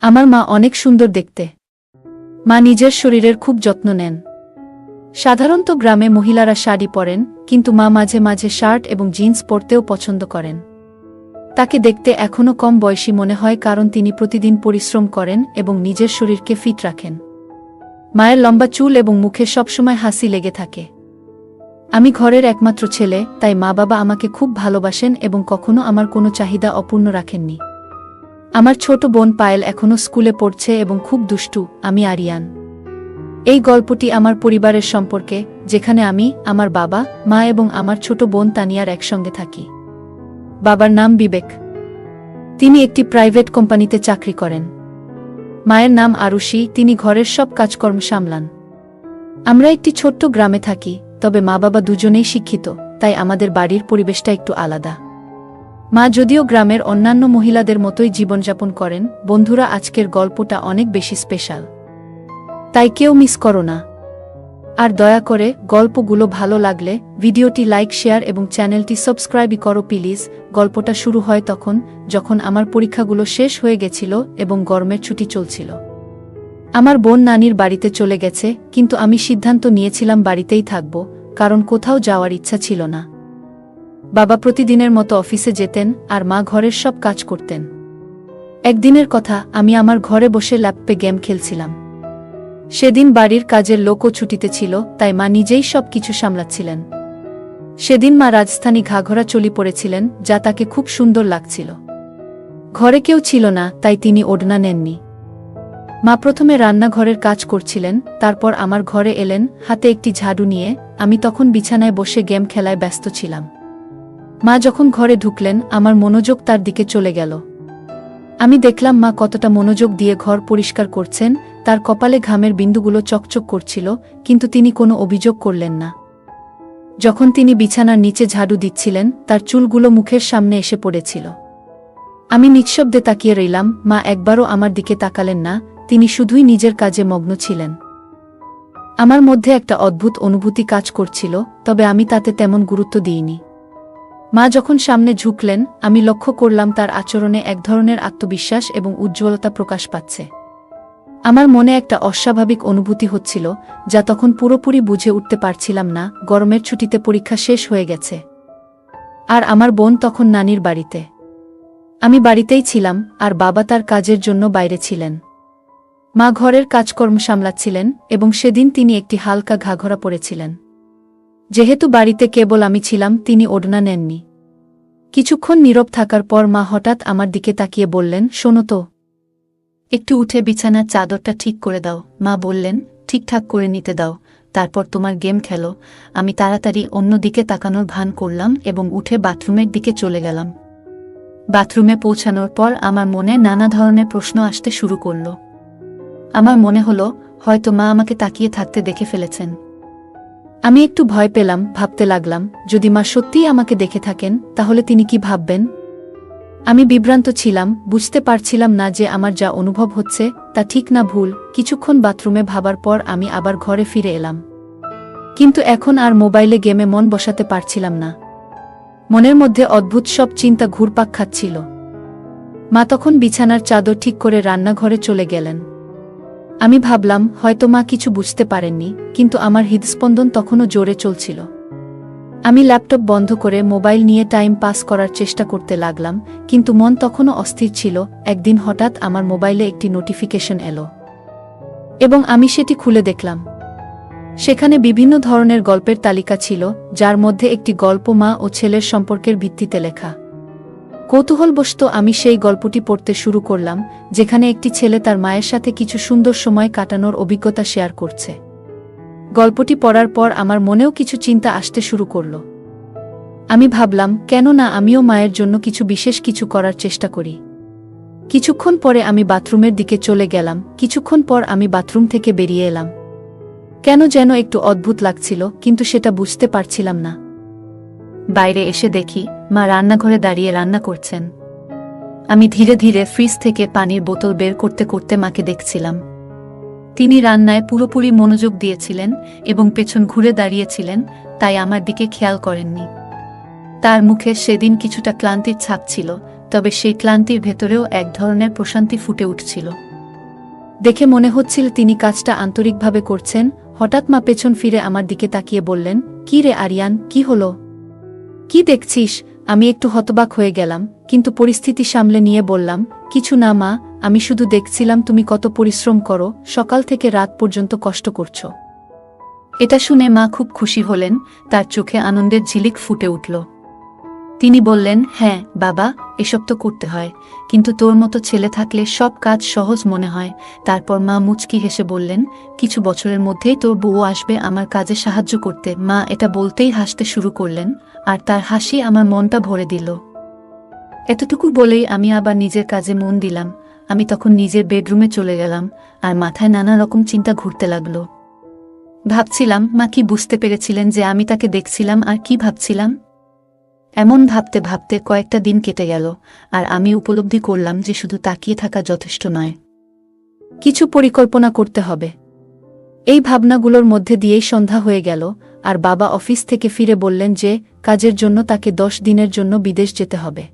আমার মা অনেক সুন্দর দেখতে। মা নিজের শরীরের খুব যত্ন নেন। সাধারণত গ্রামে মহিলারা শাড়ি পরেন, কিন্তু মা মাঝে মাঝে শার্ট এবং জিন্স পরতেও পছন্দ করেন। তাকে দেখতে এখনও কম বয়সী মনে হয়, কারণ তিনি প্রতিদিন পরিশ্রম করেন এবং নিজের শরীরকে ফিট রাখেন। মায়ের লম্বা চুল এবং মুখে সবসময় হাসি লেগে থাকে। আমি ঘরের একমাত্র ছেলে, তাই মা বাবা আমাকে খুব ভালোবাসেন এবং কখনো আমার কোনো চাহিদা অপূর্ণ রাখেননি। আমার ছোট বোন পায়েল এখনও স্কুলে পড়ছে এবং খুব দুষ্টু। আমি আরিয়ান। এই গল্পটি আমার পরিবারের সম্পর্কে, যেখানে আমি, আমার বাবা, মা এবং আমার ছোট বোন তানিয়ার একসঙ্গে থাকি। বাবার নাম বিবেক। তিনি একটি প্রাইভেট কোম্পানিতে চাকরি করেন। মায়ের নাম আরুষি, তিনি ঘরের সব কাজকর্ম সামলান। আমরা একটি ছোট্ট গ্রামে থাকি, তবে মা বাবা দুজনেই শিক্ষিত, তাই আমাদের বাড়ির পরিবেশটা একটু আলাদা। মা যদিও গ্রামের অন্যান্য মহিলাদের মতোই জীবনযাপন করেন। বন্ধুরা, আজকের গল্পটা অনেক বেশি স্পেশাল, তাই কেউ মিস করো না। আর দয়া করে গল্পগুলো ভালো লাগলে ভিডিওটি লাইক, শেয়ার এবং চ্যানেলটি সাবস্ক্রাইব করো প্লিজ। গল্পটা শুরু হয় তখন, যখন আমার পরীক্ষাগুলো শেষ হয়ে গেছিল এবং গরমের ছুটি চলছিল। আমার বোন নানির বাড়িতে চলে গেছে, কিন্তু আমি সিদ্ধান্ত নিয়েছিলাম বাড়িতেই থাকব, কারণ কোথাও যাওয়ার ইচ্ছা ছিল না। বাবা প্রতিদিনের মতো অফিসে যেতেন আর মা ঘরের সব কাজ করতেন। একদিনের কথা, আমি আমার ঘরে বসে ল্যাপটপে গেম খেলছিলাম। সেদিন বাড়ির কাজের লোকও ছুটিতে ছিল, তাই মা নিজেই সব কিছু সামলাচ্ছিলেন। সেদিন মা রাজস্থানী ঘাঘরা চলি পরেছিলেন, যা তাকে খুব সুন্দর লাগছিল। ঘরে কেউ ছিল না, তাই তিনি ওড়না নেননি। মা প্রথমে রান্নাঘরের কাজ করছিলেন, তারপর আমার ঘরে এলেন হাতে একটি ঝাড়ু নিয়ে। আমি তখন বিছানায় বসে গেম খেলায় ব্যস্ত ছিলাম। মা যখন ঘরে ঢুকলেন, আমার মনোযোগ তার দিকে চলে গেল। আমি দেখলাম মা কতটা মনোযোগ দিয়ে ঘর পরিষ্কার করছেন। তার কপালে ঘামের বিন্দুগুলো চকচক করছিল, কিন্তু তিনি কোনো অভিযোগ করলেন না। যখন তিনি বিছানার নিচে ঝাড়ু দিচ্ছিলেন, তার চুলগুলো মুখের সামনে এসে পড়েছিল। আমি নিঃশব্দে তাকিয়ে রইলাম। মা একবারও আমার দিকে তাকালেন না, তিনি শুধুই নিজের কাজে মগ্ন ছিলেন। আমার মধ্যে একটা অদ্ভুত অনুভূতি কাজ করছিল, তবে আমি তাতে তেমন গুরুত্ব দিইনি। মা যখন সামনে ঝুঁকলেন, আমি লক্ষ্য করলাম তার আচরণে এক ধরনের আত্মবিশ্বাস এবং উজ্জ্বলতা প্রকাশ পাচ্ছে। আমার মনে একটা অস্বাভাবিক অনুভূতি হচ্ছিল, যা তখন পুরোপুরি বুঝে উঠতে পারছিলাম না। গরমের ছুটিতে পরীক্ষা শেষ হয়ে গেছে, আর আমার বোন তখন নানির বাড়িতে। আমি বাড়িতেই ছিলাম, আর বাবা তার কাজের জন্য বাইরে ছিলেন। মা ঘরের কাজকর্ম সামলাচ্ছিলেন, এবং সেদিন তিনি একটি হালকা ঘাঘরা পরেছিলেন। যেহেতু বাড়িতে কেবল আমি ছিলাম, তিনি ওড়না নেননি। কিছুক্ষণ নীরব থাকার পর মা হঠাৎ আমার দিকে তাকিয়ে বললেন, শোনো তো, একটু উঠে বিছানার চাদরটা ঠিক করে দাও। মা বললেন, ঠিকঠাক করে নিতে দাও, তারপর তোমার গেম খেলো। আমি তাড়াতাড়ি অন্য দিকে তাকানোর ভান করলাম এবং উঠে বাথরুমের দিকে চলে গেলাম। বাথরুমে পৌঁছানোর পর আমার মনে নানা ধরনের প্রশ্ন আসতে শুরু করল। আমার মনে হলো, হয়তো মা আমাকে তাকিয়ে থাকতে দেখে ফেলেছেন। আমি একটু ভয় পেলাম, ভাবতে লাগলাম, যদি মা সত্যিই আমাকে দেখে থাকেন, তাহলে তিনি কি ভাববেন। আমি বিভ্রান্ত ছিলাম, বুঝতে পারছিলাম না যে আমার যা অনুভব হচ্ছে তা ঠিক না ভুল। কিছুক্ষণ বাথরুমে ভাবার পর আমি আবার ঘরে ফিরে এলাম, কিন্তু এখন আর মোবাইলে গেমে মন বসাতে পারছিলাম না। মনের মধ্যে অদ্ভুত সব চিন্তা ঘুরপাক খাচ্ছিল। মা তখন বিছানার চাদর ঠিক করে রান্নাঘরে চলে গেলেন। আমি ভাবলাম হয়তো মা কিছু বুঝতে পারেননি, কিন্তু আমার হৃদস্পন্দন তখনও জোরে চলছিল। আমি ল্যাপটপ বন্ধ করে মোবাইল নিয়ে টাইম পাস করার চেষ্টা করতে লাগলাম, কিন্তু মন তখনও অস্থির ছিল। একদিন হঠাৎ আমার মোবাইলে একটি নোটিফিকেশন এলো, এবং আমি সেটি খুলে দেখলাম। সেখানে বিভিন্ন ধরনের গল্পের তালিকা ছিল, যার মধ্যে একটি গল্প মা ও ছেলের সম্পর্কের ভিত্তিতে লেখা। কৌতূহলবশত আমি সেই গল্পটি পড়তে শুরু করলাম, যেখানে একটি ছেলে তার মায়ের সাথে কিছু সুন্দর সময় কাটানোর অভিজ্ঞতা শেয়ার করছে। গল্পটি পড়ার পর আমার মনেও কিছু চিন্তা আসতে শুরু করল। আমি ভাবলাম, কেন না আমিও মায়ের জন্য কিছু বিশেষ কিছু করার চেষ্টা করি। কিছুক্ষণ পরে আমি বাথরুমের দিকে চলে গেলাম। কিছুক্ষণ পর আমি বাথরুম থেকে বেরিয়ে এলাম। কেন যেন একটু অদ্ভুত লাগছিল, কিন্তু সেটা বুঝতে পারছিলাম না। বাইরে এসে দেখি মা রান্নাঘরে দাঁড়িয়ে রান্না করছেন। আমি ধীরে ধীরে ফ্রিজ থেকে পানির বোতল বের করতে করতে মাকে দেখছিলাম। তিনি রান্নায় পুরোপুরি মনোযোগ দিয়েছিলেন এবং পেছন ঘুরে দাঁড়িয়েছিলেন, তাই আমার দিকে খেয়াল করেননি। তার মুখে সেদিন কিছুটা ক্লান্তির ছাপ ছিল, তবে সেই ক্লান্তির ভেতরেও এক ধরনের প্রশান্তি ফুটে উঠছিল। দেখে মনে হচ্ছিল তিনি কাজটা আন্তরিকভাবে করছেন। হঠাৎ মা পেছন ফিরে আমার দিকে তাকিয়ে বললেন, কি রে আরিয়ান, কি হলো? কি দেখছিস? আমি একটু হতবাক হয়ে গেলাম, কিন্তু পরিস্থিতি সামলে নিয়ে বললাম, কিছু না মা, আমি শুধু দেখছিলাম তুমি কত পরিশ্রম করো, সকাল থেকে রাত পর্যন্ত কষ্ট করছো। এটা শুনে মা খুব খুশি হলেন, তার চোখে আনন্দের ঝিলিক ফুটে উঠল। তিনি বললেন, হ্যাঁ বাবা, এসব তো করতে হয়, কিন্তু তোর মতো ছেলে থাকলে সব কাজ সহজ মনে হয়। তারপর মা মুচকি হেসে বললেন, কিছু বছরের মধ্যেই তোর বউ আসবে আমার কাজে সাহায্য করতে। মা এটা বলতেই হাসতে শুরু করলেন, আর তার হাসি আমার মনটা ভরে দিল। এতটুকু বলেই আমি আবার নিজের কাজে মন দিলাম। আমি তখন নিজের বেডরুমে চলে গেলাম, আর মাথায় নানা রকম চিন্তা ঘুরতে লাগলো। ভাবছিলাম, মা কি বুঝতে পেরেছিলেন যে আমি তাকে দেখছিলাম আর কি ভাবছিলাম? এমন ভাবতে ভাবতে কয়েকটা দিন কেটে গেল, আর আমি উপলব্ধি করলাম যে শুধু তাকিয়ে থাকা যথেষ্ট নয়, কিছু পরিকল্পনা করতে হবে। এই ভাবনাগুলোর মধ্যে দিয়েই সন্ধ্যা হয়ে গেল, আর বাবা অফিস থেকে ফিরে বললেন যে কাজের জন্য তাকে 10 দিনের জন্য বিদেশ যেতে হবে।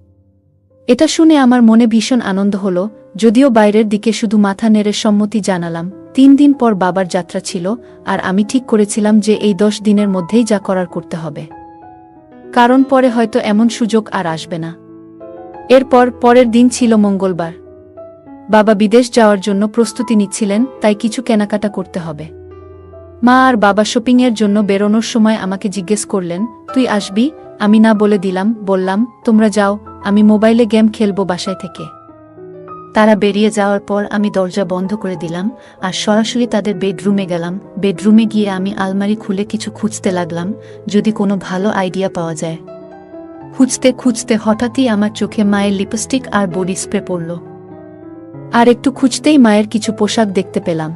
এটা শুনে আমার মনে ভীষণ আনন্দ হল, যদিও বাইরের দিকে শুধু মাথা নেড়ে সম্মতি জানালাম। 3 দিন পর বাবার যাত্রা ছিল, আর আমি ঠিক করেছিলাম যে এই 10 দিনের মধ্যেই যা করার করতে হবে, কারণ পরে হয়তো এমন সুযোগ আর আসবে না। এরপর পরের দিন ছিল মঙ্গলবার। বাবা বিদেশ যাওয়ার জন্য প্রস্তুতি নিচ্ছিলেন, তাই কিছু কেনাকাটা করতে হবে। মা আর বাবা শপিংয়ের জন্য বেরোনোর সময় আমাকে জিজ্ঞেস করলেন, তুই আসবি? আমি না বলে দিলাম, বললাম, তোমরা যাও, আমি মোবাইলে গেম খেলবো বাসায় থেকে। তারা বেরিয়ে যাওয়ার পর আমি দরজা বন্ধ করে দিলাম, আর সরাসরি তাদের বেডরুমে গেলাম। বেডরুমে গিয়ে আমি আলমারি খুলে কিছু খুঁজতে লাগলাম, যদি কোনো ভালো আইডিয়া পাওয়া যায়। খুঁজতে খুঁজতে হঠাৎই আমার চোখে মায়ের লিপস্টিক আর বডি স্প্রে পড়ল। আর একটু খুঁজতেই মায়ের কিছু পোশাক দেখতে পেলাম।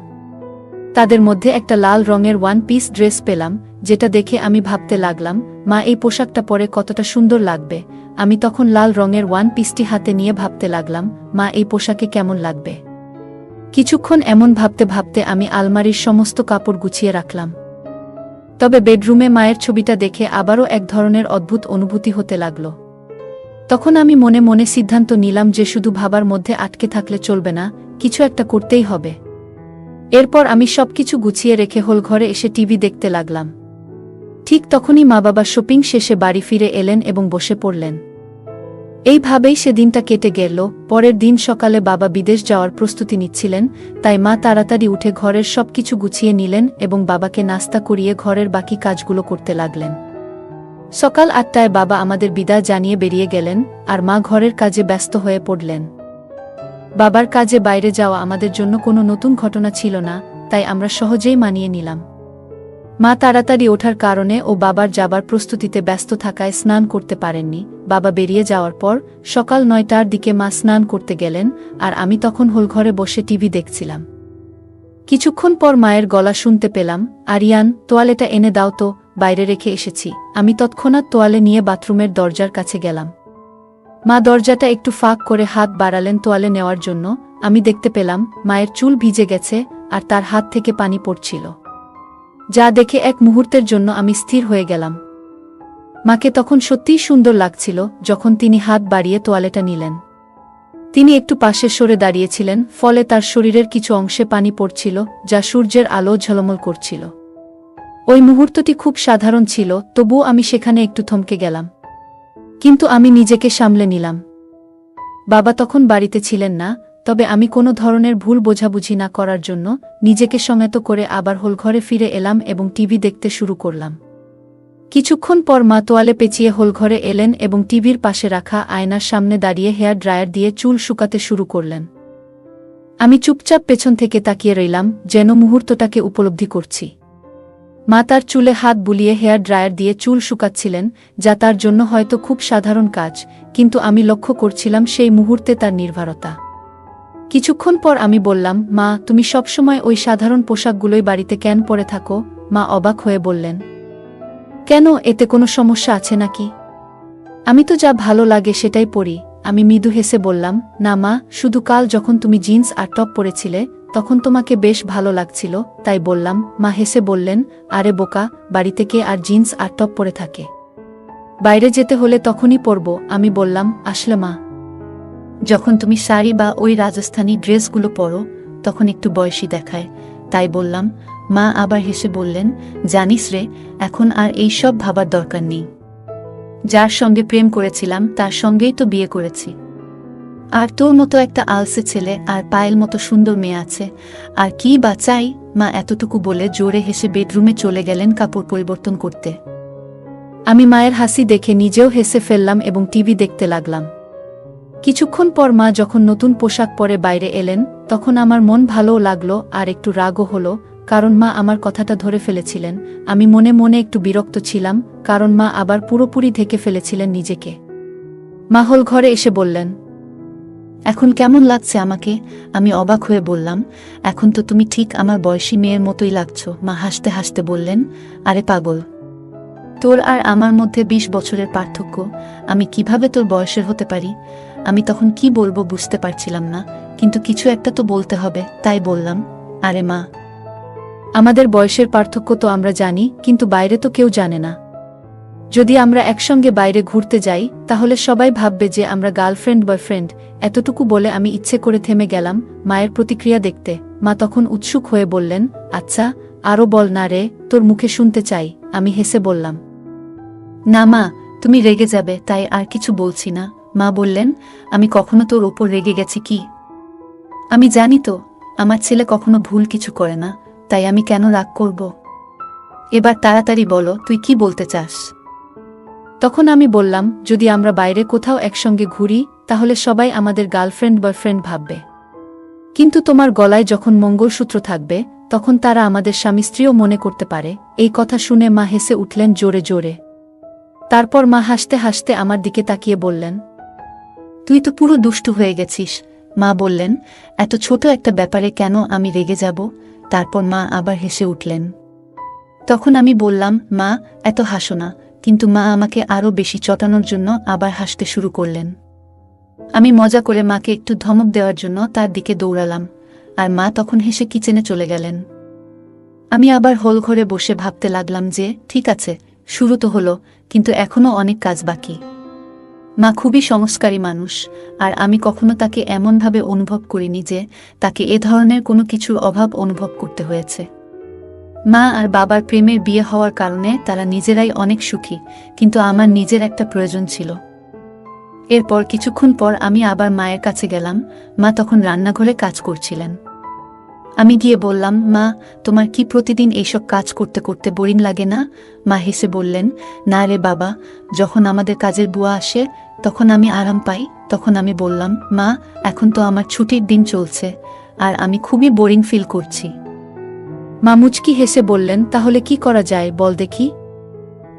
তাদের মধ্যে একটা লাল রঙের 1 পিস ড্রেস পেলাম, যেটা দেখে আমি ভাবতে লাগলাম, মা এই পোশাকটা পরে কতটা সুন্দর লাগবে। আমি তখন লাল রঙের 1 পিসটি হাতে নিয়ে ভাবতে লাগলাম, মা এই পোশাকে কেমন লাগবে। কিছুক্ষণ এমন ভাবতে ভাবতে আমি আলমারির সমস্ত কাপড় গুছিয়ে রাখলাম। তবে বেডরুমে মায়ের ছবিটা দেখে আবারও এক ধরনের অদ্ভুত অনুভূতি হতে লাগল। তখন আমি মনে মনে সিদ্ধান্ত নিলাম যে শুধু ভাবার মধ্যে আটকে থাকলে চলবে না, কিছু একটা করতেই হবে। এরপর আমি সবকিছু গুছিয়ে রেখে হল ঘরে এসে টিভি দেখতে লাগলাম। ঠিক তখনই মা বাবা শপিং শেষে বাড়ি ফিরে এলেন এবং বসে পড়লেন। এইভাবেই সেদিনটা কেটে গেল। পরের দিন সকালে বাবা বিদেশ যাওয়ার প্রস্তুতি নিচ্ছিলেন, তাই মা তাড়াতাড়ি উঠে ঘরের সবকিছু গুছিয়ে নিলেন এবং বাবাকে নাস্তা করিয়ে ঘরের বাকি কাজগুলো করতে লাগলেন। সকাল 8টায় বাবা আমাদের বিদায় জানিয়ে বেরিয়ে গেলেন, আর মা ঘরের কাজে ব্যস্ত হয়ে পড়লেন। বাবার কাজে বাইরে যাওয়া আমাদের জন্য কোনো নতুন ঘটনা ছিল না, তাই আমরা সহজেই মানিয়ে নিলাম। মা তাড়াতাড়ি ওঠার কারণে ও বাবার যাবার প্রস্তুতিতে ব্যস্ত থাকায় স্নান করতে পারেননি। বাবা বেরিয়ে যাওয়ার পর সকাল 9টার দিকে মা স্নান করতে গেলেন, আর আমি তখন হলঘরে বসে টিভি দেখছিলাম। কিছুক্ষণ পর মায়ের গলা শুনতে পেলাম, আরিয়ান, তোয়ালেটা এনে দাও তো, বাইরে রেখে এসেছি। আমি তৎক্ষণাৎ তোয়ালে নিয়ে বাথরুমের দরজার কাছে গেলাম। মা দরজাটা একটু ফাঁক করে হাত বাড়ালেন তোয়ালে নেওয়ার জন্য। আমি দেখতে পেলাম মায়ের চুল ভিজে গেছে, আর তার হাত থেকে পানি পড়ছিল, যা দেখে এক মুহূর্তের জন্য আমি স্থির হয়ে গেলাম। মাকে তখন সত্যিই সুন্দর লাগছিল যখন তিনি হাত বাড়িয়ে তোয়ালেটা নিলেন। তিনি একটু পাশে সরে দাঁড়িয়েছিলেন, ফলে তার শরীরের কিছু অংশে পানি পড়ছিল, যা সূর্যের আলো ঝলমল করছিল। ওই মুহূর্তটি খুব সাধারণ ছিল, তবুও আমি সেখানে একটু থমকে গেলাম। কিন্তু আমি নিজেকে সামলে নিলাম। বাবা তখন বাড়িতে ছিলেন না, তবে আমি কোনো ধরনের ভুল বোঝাবুঝি না করার জন্য নিজেকে সংযত করে আবার হলঘরে ফিরে এলাম এবং টিভি দেখতে শুরু করলাম। কিছুক্ষণ পর মা তোয়ালে পেঁচিয়ে হলঘরে এলেন এবং টিভির পাশে রাখা আয়নার সামনে দাঁড়িয়ে হেয়ার ড্রায়ার দিয়ে চুল শুকাতে শুরু করলেন। আমি চুপচাপ পেছন থেকে তাকিয়ে রইলাম, যেন মুহূর্তটাকে উপলব্ধি করছি। মা তার চুলে হাত বুলিয়ে হেয়ার ড্রায়ার দিয়ে চুল শুকাচ্ছিলেন, যা তার জন্য হয়তো খুব সাধারণ কাজ, কিন্তু আমি লক্ষ্য করছিলাম সেই মুহূর্তে তার নির্ভরতা। কিছুক্ষণ পর আমি বললাম, মা, তুমি সবসময় ওই সাধারণ পোশাকগুলোই বাড়িতে কেন পরে থাকো? মা অবাক হয়ে বললেন, কেন, এতে কোনো সমস্যা আছে নাকি? আমি তো যা ভালো লাগে সেটাই পরি। আমি মৃদু হেসে বললাম, না মা, শুধু কাল যখন তুমি জিন্স আর টপ পরেছিলে তখন তোমাকে বেশ ভালো লাগছিল, তাই বললাম। মা হেসে বললেন, আরে বোকা, বাড়িতে কে আর জিন্স আর টপ পরে থাকে? বাইরে যেতে হলে তখনই পরব। আমি বললাম, আসলে মা, যখন তুমি শাড়ি বা ওই রাজস্থানী ড্রেসগুলো পরো তখন একটু বয়সী দেখায়, তাই বললাম। মা আবার হেসে বললেন, জানিস রে, এখন আর এইসব ভাবার দরকার নেই। যার সঙ্গে প্রেম করেছিলাম তার সঙ্গেই তো বিয়ে করেছি। আর তোর মতো একটা আলসে ছেলে আর পায়েল মতো সুন্দর মেয়ে আছে, আর কি বা চাই। মা এতটুকু বলে জোরে হেসে বেডরুমে চলে গেলেন কাপড় পরিবর্তন করতে। আমি মায়ের হাসি দেখে নিজেও হেসে ফেললাম এবং টিভি দেখতে লাগলাম। কিছুক্ষণ পর মা যখন নতুন পোশাক পরে বাইরে এলেন, তখন আমার মন ভালোও লাগলো আর একটু রাগও হলো, কারণ মা আমার কথাটা ধরে ফেলেছিলেন। আমি মনে মনে একটু বিরক্ত ছিলাম, কারণ মা আবার পুরোপুরি ঢেকে ফেলেছিলেন নিজেকে। মা হল ঘরে এসে বললেন, এখন কেমন লাগছে আমাকে? আমি অবাক হয়ে বললাম, এখন তো তুমি ঠিক আমার বয়সী মেয়ের মতোই লাগছো। মা হাসতে হাসতে বললেন, আরে পাগল, তোর আর আমার মধ্যে 20 বছরের পার্থক্য, আমি কিভাবে তোর বয়সের হতে পারি? আমি তখন কি বলবো বুঝতে পারছিলাম না, কিন্তু কিছু একটা তো বলতে হবে, তাই বললাম, আরে মা, আমাদের বয়সের পার্থক্য তো আমরা জানি, কিন্তু বাইরে তো কেউ জানে না। যদি আমরা একসঙ্গে বাইরে ঘুরতে যাই, তাহলে সবাই ভাববে যে আমরা গার্লফ্রেন্ড বয়ফ্রেন্ড। এতটুকু বলে আমি ইচ্ছে করে থেমে গেলাম মায়ের প্রতিক্রিয়া দেখতে। মা তখন উৎসুক হয়ে বললেন, আচ্ছা, আরও বল না রে, তোর মুখে শুনতে চাই। আমি হেসে বললাম, না মা, তুমি রেগে যাবে, তাই আর কিছু বলছি না। মা বললেন, আমি কখনো তোর ওপর রেগে গেছি কি? আমি জানি তো, আমার ছেলে কখনো ভুল কিছু করে না, তাই আমি কেন রাগ করব? এবার তাড়াতাড়ি বলো, তুই কি বলতে চাস? তখন আমি বললাম, যদি আমরা বাইরে কোথাও একসঙ্গে ঘুরি, তাহলে সবাই আমাদের গার্লফ্রেন্ড বয়ফ্রেন্ড ভাববে। কিন্তু তোমার গলায় যখন মঙ্গলসূত্র থাকবে, তখন তারা আমাদের স্বামী স্ত্রীও মনে করতে পারে। এই কথা শুনে মা হেসে উঠলেন জোরে জোরে। তারপর মা হাসতে হাসতে আমার দিকে তাকিয়ে বললেন, তুই তো পুরো দুষ্টু হয়ে গেছিস। মা বললেন, এত ছোট একটা ব্যাপারে কেন আমি রেগে যাব? তারপর মা আবার হেসে উঠলেন। তখন আমি বললাম, মা, এত হাসো না। কিন্তু মা আমাকে আরও বেশি চটানোর জন্য আবার হাসতে শুরু করলেন। আমি মজা করে মাকে একটু ধমক দেওয়ার জন্য তার দিকে দৌড়ালাম, আর মা তখন হেসে কিচেনে চলে গেলেন। আমি আবার হোল ঘরে বসে ভাবতে লাগলাম যে, ঠিক আছে, শুরু তো হলো, কিন্তু এখনও অনেক কাজ বাকি। মা খুবই সংস্কারী মানুষ, আর আমি কখনো তাকে এমনভাবে অনুভব করিনি যে তাকে এ ধরনের কোনো কিছুর অভাব অনুভব করতে হয়েছে। মা আর বাবার প্রেমের বিয়ে হওয়ার কারণে তারা নিজেরাই অনেক সুখী, কিন্তু আমার নিজের একটা প্রয়োজন ছিল। এরপর কিছুক্ষণ পর আমি আবার মায়ের কাছে গেলাম। মা তখন রান্নাঘরে কাজ করছিলেন। আমি গিয়ে বললাম, মা, তোমার কি প্রতিদিন এইসব কাজ করতে করতে বোরিং লাগে না? মা হেসে বললেন, না রে বাবা, যখন আমাদের কাজের বুয়া আসে তখন আমি আরাম পাই। তখন আমি বললাম, মা, এখন তো আমার ছুটির দিন চলছে, আর আমি খুবই বোরিং ফিল করছি। মা মুচকি হেসে বললেন, তাহলে কি করা যায় বল দেখি?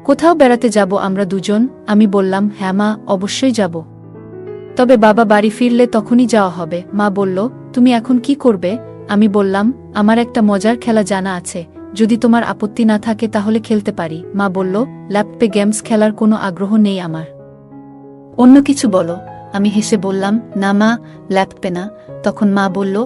কোথাও বেড়াতে যাব আমরা দুজন? আমি বললাম, হ্যাঁ মা, অবশ্যই যাব। তবে বাবা বাড়ি ফিরলে তখনই যাওয়া হবে। মা বলল, তুমি এখন কি করবে? আমি বললাম, আমার একটা মজার খেলা জানা আছে, যদি তোমার আপত্তি না থাকে তাহলে খেলতে পারি। মা বলল, ল্যাপটপে গেমস খেলার কোনো আগ্রহ নেই আমার। অন্য কিছু বলো। আমি হেসে বললাম, না মা, ল্যাপটপে না। তখন মা বলল,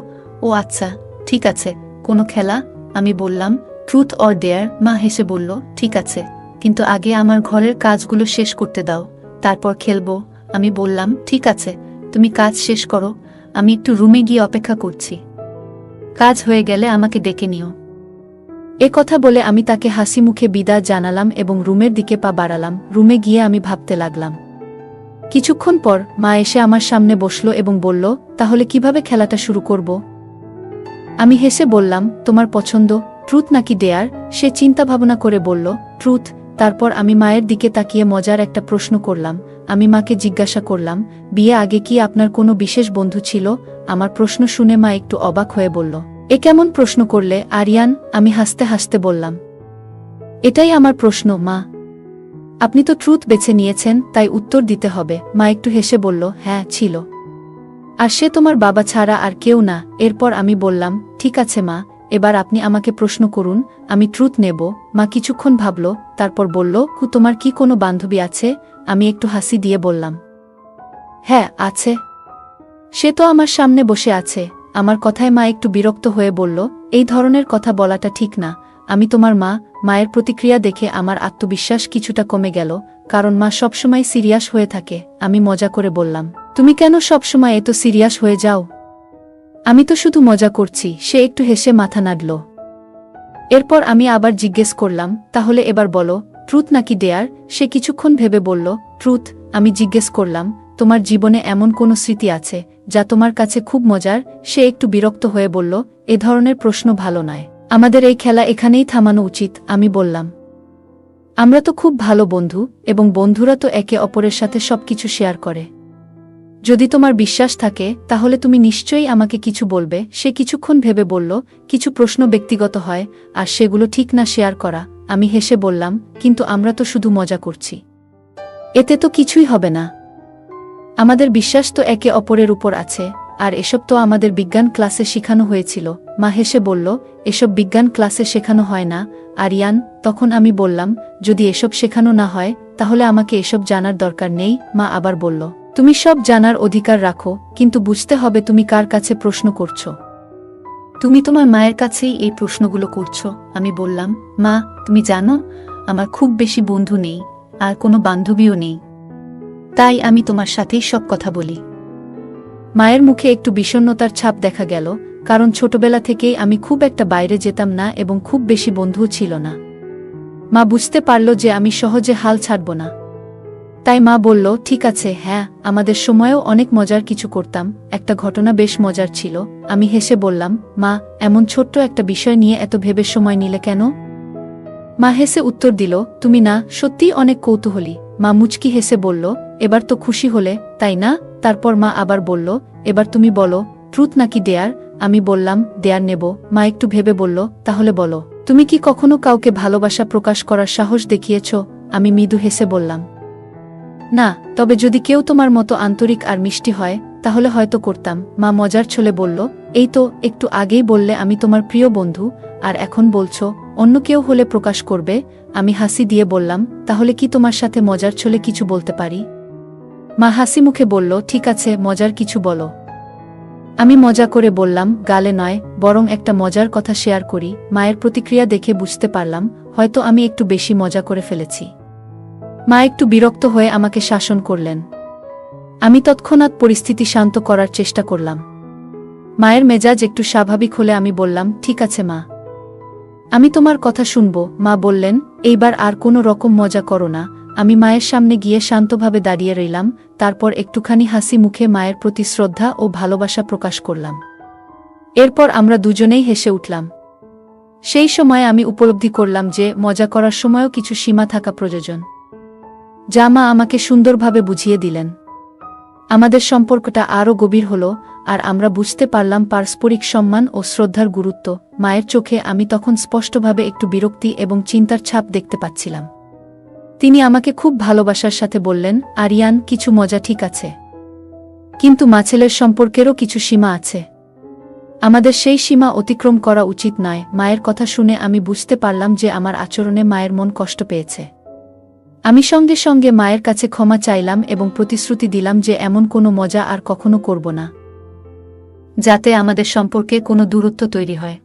ও আচ্ছা, ঠিক আছে, কোনো খেলা? আমি বললাম, ট্রুথ অর ডেয়ার। মা হেসে বলল, ঠিক আছে, কিন্তু আগে আমার ঘরের কাজগুলো শেষ করতে দাও, তারপর খেলবো। আমি বললাম, ঠিক আছে, তুমি কাজ শেষ করো, আমি একটু রুমে গিয়ে অপেক্ষা করছি। কাজ হয়ে গেলে আমাকে ডেকে নিও। এ কথা বলে আমি তাকে হাসি মুখে বিদায় জানালাম এবং রুমের দিকে পা বাড়ালাম। রুমে গিয়ে আমি ভাবতে লাগলাম। কিছুক্ষণ পর মা এসে আমার সামনে বসল এবং বলল, তাহলে কিভাবে খেলাটা শুরু করব? আমি হেসে বললাম, তোমার পছন্দ, ট্রুথ নাকি ডেয়ার? সে চিন্তা ভাবনা করে বলল, ট্রুথ। তারপর আমি মায়ের দিকে তাকিয়ে মজার একটা প্রশ্ন করলাম। আমি মাকে জিজ্ঞাসা করলাম, বিয়ে আগে কি আপনার কোনো বিশেষ বন্ধু ছিল? আমার প্রশ্ন শুনে মা একটু অবাক হয়ে বলল, এ কেমন প্রশ্ন করলে আরিয়ান? আমি হাসতে হাসতে বললাম, এটাই আমার প্রশ্ন মা। আপনি তো ট্রুথ বেছে নিয়েছেন, তাই উত্তর দিতে হবে। মা একটু হেসে বলল, হ্যাঁ ছিল, আর সে তোমার বাবা ছাড়া আর কেউ না। এরপর আমি বললাম, ঠিক আছে মা, এবার আপনি আমাকে প্রশ্ন করুন, আমি ট্রুথ নেব। মা কিছুক্ষণ ভাবল, তারপর বলল, তোমার কি কোনো বান্ধবী আছে? আমি একটু হাসি দিয়ে বললাম, হ্যাঁ আছে। সে তো আমার সামনে বসে আছে। আমার কথায় মা একটু বিরক্ত হয়ে বলল, এই ধরনের কথা বলাটা ঠিক না। আমি তোমার মা। মায়ের প্রতিক্রিয়া দেখে আমার আত্মবিশ্বাস কিছুটা কমে গেল, কারণ মা সবসময় সিরিয়াস হয়ে থাকে। আমি মজা করে বললাম, তুমি কেন সবসময় এত সিরিয়াস হয়ে যাও? আমি তো শুধু মজা করছি, সে একটু হেসে মাথা নাড়ল। এরপর আমি আবার জিজ্ঞেস করলাম, তাহলে এবার বলো, ট্রুথ নাকি ডেয়ার? সে কিছুক্ষণ ভেবে বলল, ট্রুথ। আমি জিজ্ঞেস করলাম, তোমার জীবনে এমন কোনো স্মৃতি আছে যা তোমার কাছে খুব মজার? সে একটু বিরক্ত হয়ে বলল, এ ধরনের প্রশ্ন ভালো নয়, আমাদের এই খেলা এখানেই থামানো উচিত। আমি বললাম, আমরা তো খুব ভালো বন্ধু, এবং বন্ধুরা তো একে অপরের সাথে সবকিছু শেয়ার করে। যদি তোমার বিশ্বাস থাকে তাহলে তুমি নিশ্চয়ই আমাকে কিছু বলবে। সে কিছুক্ষণ ভেবে বলল, কিছু প্রশ্ন ব্যক্তিগত হয়, আর সেগুলো ঠিক না শেয়ার করা। আমি হেসে বললাম, কিন্তু আমরা তো শুধু মজা করছি, এতে তো কিছুই হবে না। আমাদের বিশ্বাস তো একে অপরের উপর আছে, আর এসব তো আমাদের বিজ্ঞান ক্লাসে শেখানো হয়েছিল। মা হেসে বলল, এসব বিজ্ঞান ক্লাসে শেখানো হয় না, আরিয়ান। তখন আমি বললাম, যদি এসব শেখানো না হয় তাহলে আমাকে এসব জানার দরকার নেই। মা আবার বলল, তুমি সব জানার অধিকার রাখো, কিন্তু বুঝতে হবে তুমি কার কাছে প্রশ্ন করছো। তুমি তোমার মায়ের কাছেই এই প্রশ্নগুলো করছো। আমি বললাম, মা, তুমি জানো আমার খুব বেশি বন্ধু নেই, আর কোনো বান্ধবীও নেই, তাই আমি তোমার সাথেই সব কথা বলি। মায়ের মুখে একটু বিষণ্ণতার ছাপ দেখা গেল, কারণ ছোটবেলা থেকেই আমি খুব একটা বাইরে যেতাম না এবং খুব বেশি বন্ধুও ছিল না। মা বুঝতে পারল যে আমি সহজে হাল ছাড়ব না। তাই মা বলল, ঠিক আছে, হ্যাঁ, আমাদের সময়েও অনেক মজার কিছু করতাম। একটা ঘটনা বেশ মজার ছিল। আমি হেসে বললাম, মা, এমন ছোট্ট একটা বিষয় নিয়ে এত ভেবে সময় নিলে কেন? মা হেসে উত্তর দিল, তুমি না সত্যিই অনেক কৌতূহলী। মা মুচকি হেসে বলল, এবার তো খুশি হলে, তাই না? তারপর মা আবার বলল, এবার তুমি বলো, ট্রুথ নাকি ডেয়ার? আমি বললাম, ডেয়ার নেব। মা একটু ভেবে বলল, তাহলে বলো, তুমি কি কখনো কাউকে ভালোবাসা প্রকাশ করার সাহস দেখিয়েছ? আমি মৃদু হেসে বললাম, না, তবে যদি কেউ তোমার মতো আন্তরিক আর মিষ্টি হয় তাহলে হয়তো করতাম। মা মজার ছলে বলল, এই তো একটু আগেই বললে আমি তোমার প্রিয় বন্ধু, আর এখন বলছো অন্য কেউ হলে প্রকাশ করবে। আমি হাসি দিয়ে বললাম, তাহলে কি তোমার সাথে মজার ছলে কিছু বলতে পারি? মা হাসি মুখে বলল, ঠিক আছে, মজার কিছু বলো। আমি মজা করে বললাম, গালে নয়, বরং একটা মজার কথা শেয়ার করি। মায়ের প্রতিক্রিয়া দেখে বুঝতে পারলাম হয়তো আমি একটু বেশি মজা করে ফেলেছি। মা একটু বিরক্ত হয়ে আমাকে শাসন করলেন। আমি তৎক্ষণাৎ পরিস্থিতি শান্ত করার চেষ্টা করলাম। মায়ের মেজাজ একটু স্বাভাবিক হলে আমি বললাম, ঠিক আছে মা, আমি তোমার কথা শুনব। মা বললেন, এইবার আর কোনো রকম মজা করো না। আমি মায়ের সামনে গিয়ে শান্তভাবে দাঁড়িয়ে রইলাম, তারপর একটুখানি হাসি মুখে মায়ের প্রতি শ্রদ্ধা ও ভালোবাসা প্রকাশ করলাম। এরপর আমরা দুজনেই হেসে উঠলাম। সেই সময় আমি উপলব্ধি করলাম যে মজা করার সময়ও কিছু সীমা থাকা প্রয়োজন, যা মা আমাকে সুন্দরভাবে বুঝিয়ে দিলেন। আমাদের সম্পর্কটা আরও গভীর হল, আর আমরা বুঝতে পারলাম পারস্পরিক সম্মান ও শ্রদ্ধার গুরুত্ব। মায়ের চোখে আমি তখন স্পষ্টভাবে একটু বিরক্তি এবং চিন্তার ছাপ দেখতে পাচ্ছিলাম। তিনি আমাকে খুব ভালোবাসার সাথে বললেন, আরিয়ান, কিছু মজা ঠিক আছে, কিন্তু মা ছেলের সম্পর্কেরও কিছু সীমা আছে। আমাদের সেই সীমা অতিক্রম করা উচিত নয়। মায়ের কথা শুনে আমি বুঝতে পারলাম যে আমার আচরণে মায়ের মন কষ্ট পেয়েছে। আমি সঙ্গে সঙ্গে মায়ের কাছে ক্ষমা চাইলাম এবং প্রতিশ্রুতি দিলাম যে এমন কোনো মজা আর কখনো করব না, যাতে আমাদের সম্পর্কে কোনো দূরত্ব তৈরি হয়।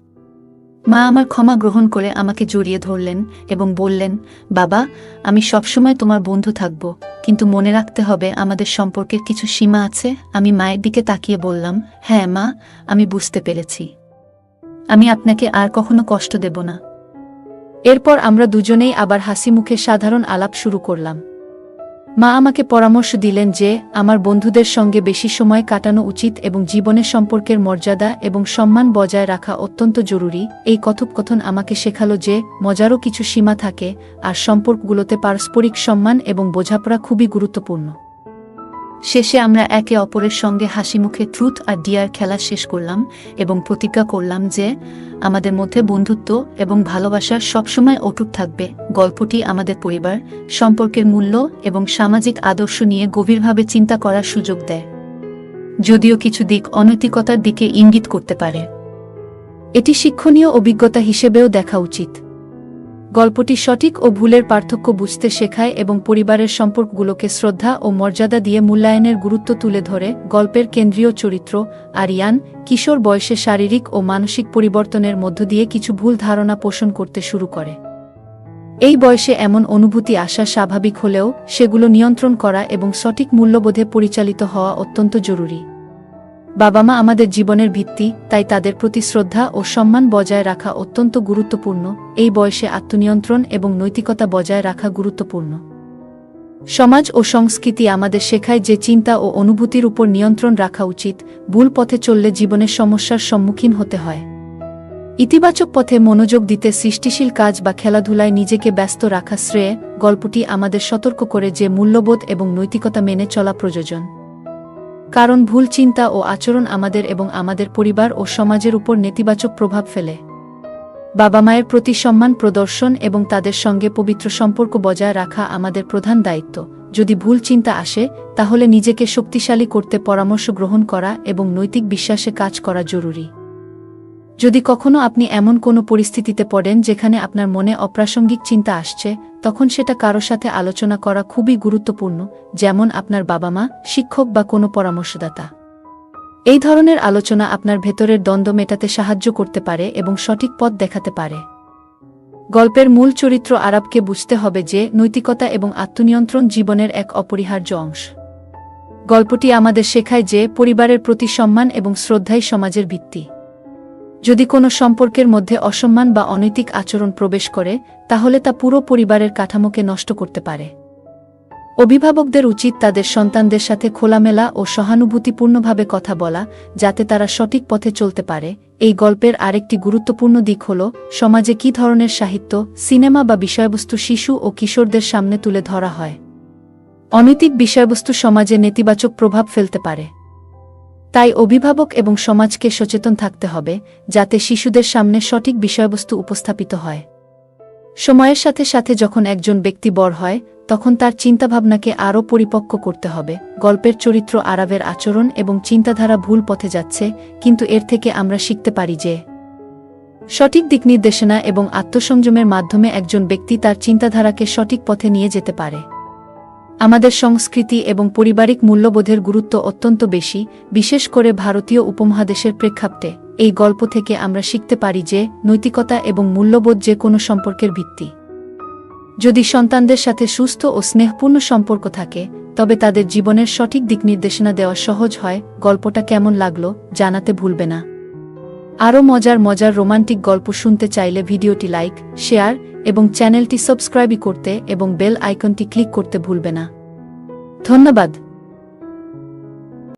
মা আমার ক্ষমা গ্রহণ করে আমাকে জড়িয়ে ধরলেন এবং বললেন, বাবা, আমি সবসময় তোমার বন্ধু থাকব, কিন্তু মনে রাখতে হবে আমাদের সম্পর্কের কিছু সীমা আছে। আমি মায়ের দিকে তাকিয়ে বললাম, হ্যাঁ মা, আমি বুঝতে পেরেছি। আমি আপনাকে আর কখনো কষ্ট দেব না। এরপর আমরা দুজনেই আবার হাসি মুখে সাধারণ আলাপ শুরু করলাম। মা আমাকে পরামর্শ দিলেন যে আমার বন্ধুদের সঙ্গে বেশি সময় কাটানো উচিত এবং জীবনের সম্পর্কের মর্যাদা এবং সম্মান বজায় রাখা অত্যন্ত জরুরি। এই কথোপকথন আমাকে শেখালো যে মজারও কিছু সীমা থাকে, আর সম্পর্কগুলোতে পারস্পরিক সম্মান এবং বোঝাপড়া খুবই গুরুত্বপূর্ণ। শেষে আমরা একে অপরের সঙ্গে হাসি মুখে ট্রুথ আর ডিয়ার খেলা শেষ করলাম এবং প্রতিজ্ঞা করলাম যে আমাদের মধ্যে বন্ধুত্ব এবং ভালোবাসা সবসময় অটুট থাকবে। গল্পটি আমাদের পরিবার, সম্পর্কের মূল্য এবং সামাজিক আদর্শ নিয়ে গভীরভাবে চিন্তা করার সুযোগ দেয়, যদিও কিছু দিক অনৈতিকতার দিকে ইঙ্গিত করতে পারে। এটি শিক্ষণীয় অভিজ্ঞতা হিসেবেও দেখা উচিত। গল্পটি সঠিক ও ভুলের পার্থক্য বুঝতে শেখায় এবং পরিবারের সম্পর্কগুলোকে শ্রদ্ধা ও মর্যাদা দিয়ে মূল্যায়নের গুরুত্ব তুলে ধরে। গল্পের কেন্দ্রীয় চরিত্র আরিয়ান কিশোর বয়সে শারীরিক ও মানসিক পরিবর্তনের মধ্য দিয়ে কিছু ভুল ধারণা পোষণ করতে শুরু করে। এই বয়সে এমন অনুভূতি আসা স্বাভাবিক হলেও সেগুলো নিয়ন্ত্রণ করা এবং সঠিক মূল্যবোধে পরিচালিত হওয়া অত্যন্ত জরুরি। বাবা মা আমাদের জীবনের ভিত্তি, তাই তাদের প্রতি শ্রদ্ধা ও সম্মান বজায় রাখা অত্যন্ত গুরুত্বপূর্ণ। এই বয়সে আত্মনিয়ন্ত্রণ এবং নৈতিকতা বজায় রাখা গুরুত্বপূর্ণ। সমাজ ও সংস্কৃতি আমাদের শেখায় যে চিন্তা ও অনুভূতির উপর নিয়ন্ত্রণ রাখা উচিত। ভুল পথে চললে জীবনের সমস্যার সম্মুখীন হতে হয়। ইতিবাচক পথে মনোযোগ দিতে সৃষ্টিশীল কাজ বা খেলাধুলায় নিজেকে ব্যস্ত রাখা শ্রেয়। গল্পটি আমাদের সতর্ক করে যে মূল্যবোধ এবং নৈতিকতা মেনে চলা প্রয়োজন, কারণ ভুল চিন্তা ও আচরণ আমাদের এবং আমাদের পরিবার ও সমাজের উপর নেতিবাচক প্রভাব ফেলে। বাবা মায়ের প্রতি সম্মান প্রদর্শন এবং তাদের সঙ্গে পবিত্র সম্পর্ক বজায় রাখা আমাদের প্রধান দায়িত্ব। যদি ভুল চিন্তা আসে, তাহলে নিজেকে শক্তিশালী করতে পরামর্শ গ্রহণ করা এবং নৈতিক বিশ্বাসে কাজ করা জরুরি। যদি কখনো আপনি এমন কোনো পরিস্থিতিতে পড়েন যেখানে আপনার মনে অপ্রাসঙ্গিক চিন্তা আসছে, তখন সেটা কারো সাথে আলোচনা করা খুবই গুরুত্বপূর্ণ, যেমন আপনার বাবা মা, শিক্ষক বা কোনো পরামর্শদাতা। এই ধরনের আলোচনা আপনার ভেতরের দ্বন্দ্ব মেটাতে সাহায্য করতে পারে এবং সঠিক পথ দেখাতে পারে। গল্পের মূল চরিত্র আরবকে বুঝতে হবে যে নৈতিকতা এবং আত্মনিয়ন্ত্রণ জীবনের এক অপরিহার্য অংশ। গল্পটি আমাদের শেখায় যে পরিবারের প্রতি সম্মান এবং শ্রদ্ধাই সমাজের ভিত্তি। যদি কোনো সম্পর্কের মধ্যে অসম্মান বা অনৈতিক আচরণ প্রবেশ করে, তাহলে তা পুরো পরিবারের কাঠামোকে নষ্ট করতে পারে। অভিভাবকদের উচিত তাদের সন্তানদের সাথে খোলামেলা ও সহানুভূতিপূর্ণভাবে কথা বলা, যাতে তারা সঠিক পথে চলতে পারে। এই গল্পের আরেকটি গুরুত্বপূর্ণ দিক হল সমাজে কী ধরনের সাহিত্য, সিনেমা বা বিষয়বস্তু শিশু ও কিশোরদের সামনে তুলে ধরা হয়। অনৈতিক বিষয়বস্তু সমাজে নেতিবাচক প্রভাব ফেলতে পারে। তাই অভিভাবক এবং সমাজকে সচেতন থাকতে হবে, যাতে শিশুদের সামনে সঠিক বিষয়বস্তু উপস্থাপিত হয়। সময়ের সাথে সাথে যখন একজন ব্যক্তি বড় হয়, তখন তার চিন্তাভাবনাকে আরও পরিপক্ক করতে হবে। গল্পের চরিত্র আরবের আচরণ এবং চিন্তাধারা ভুল পথে যাচ্ছে, কিন্তু এর থেকে আমরা শিখতে পারি যে সঠিক দিক নির্দেশনা এবং আত্মসংযমের মাধ্যমে একজন ব্যক্তি তার চিন্তাধারাকে সঠিক পথে নিয়ে যেতে পারে। আমাদের সংস্কৃতি এবং পারিবারিক মূল্যবোধের গুরুত্ব অত্যন্ত বেশি, বিশেষ করে ভারতীয় উপমহাদেশের প্রেক্ষাপটে। এই গল্প থেকে আমরা শিখতে পারি যে নৈতিকতা এবং মূল্যবোধ যে কোনো সম্পর্কের ভিত্তি। যদি সন্তানদের সাথে সুস্থ ও স্নেহপূর্ণ সম্পর্ক থাকে, তবে তাদের জীবনের সঠিক দিক নির্দেশনা দেওয়া সহজ হয়। গল্পটা কেমন লাগলো জানাতে ভুলবে না। আরও মজার রোমান্টিক গল্প শুনতে চাইলে ভিডিওটি লাইক, শেয়ার এবং চ্যানেলটি সাবস্ক্রাইব করতে এবং বেল আইকনটি ক্লিক করতে ভুলবে না। ধন্যবাদ।